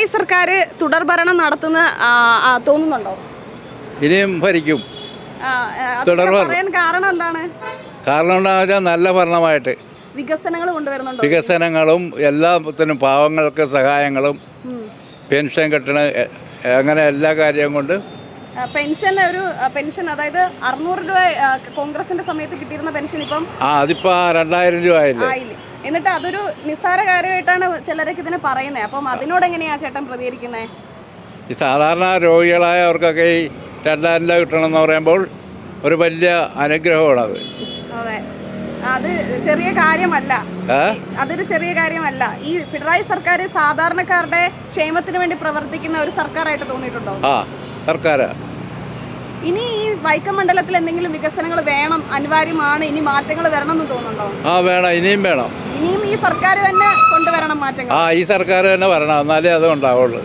പിണറായി സർക്കാർ തുടർഭരണം നടത്തുന്ന തോന്നുന്നുണ്ടോ? ഇനിയും ഭരിക്കും. പറയാൻ കാരണം എന്താണ്? കാരണം എന്താണെന്ന് വെച്ചാൽ നല്ല ഭരണമായിട്ട് വികസനങ്ങൾ കൊണ്ടുവരുന്നുണ്ടോ? വികസനങ്ങളും എല്ലാത്തിനും പാവങ്ങൾക്ക് സഹായങ്ങളും പെൻഷൻ കിട്ടണ അങ്ങനെ എല്ലാ കാര്യവും കൊണ്ട് പെൻഷൻ അതായത് 600 രൂപ കോൺഗ്രസിന്റെ സമയത്ത് കിട്ടിയിരുന്ന പെൻഷൻ ഇപ്പം അതിപ്പോ 2000 രൂപ ആയില്ലേ. എന്നിട്ട് അതൊരു നിസ്സാര കാര്യമായിട്ടാണ് ചിലരൊക്കെ ഇതിനെ പറയുന്നത്. അപ്പം അതിനോട് എങ്ങനെയാ ചേട്ടൻ പ്രതികരിക്കുന്നത്? ഈ സാധാരണ രോഗികളായവർക്കൊക്കെ ഈ 2000 രൂപ കിട്ടണമെന്ന് പറയുമ്പോൾ ഒരു വലിയ അനുഗ്രഹമാണത്. അതെ, അത് ചെറിയ കാര്യമല്ല. അതൊരു ചെറിയ കാര്യമല്ല. ഈ പിണറായി സർക്കാർ സാധാരണക്കാരുടെ ക്ഷേമത്തിന് വേണ്ടി പ്രവർത്തിക്കുന്ന ഒരു സർക്കാരായിട്ട് തോന്നിയിട്ടുണ്ടോ? സർക്കാരാ. ഇനി ഈ വൈക്കം മണ്ഡലത്തിൽ എന്തെങ്കിലും വികസനങ്ങൾ വേണം, അനിവാര്യമാണ്, ഇനി മാറ്റങ്ങൾ വരണം എന്ന് തോന്നുന്നുണ്ടോ? വേണം, ഇനിയും വേണം. ഇനിയും ഈ സർക്കാർ തന്നെ കൊണ്ടുവരണം മാറ്റങ്ങൾ. ഈ സർക്കാർ തന്നെ വരണം, എന്നാലേ അത് ഉണ്ടാവുള്ളൂ.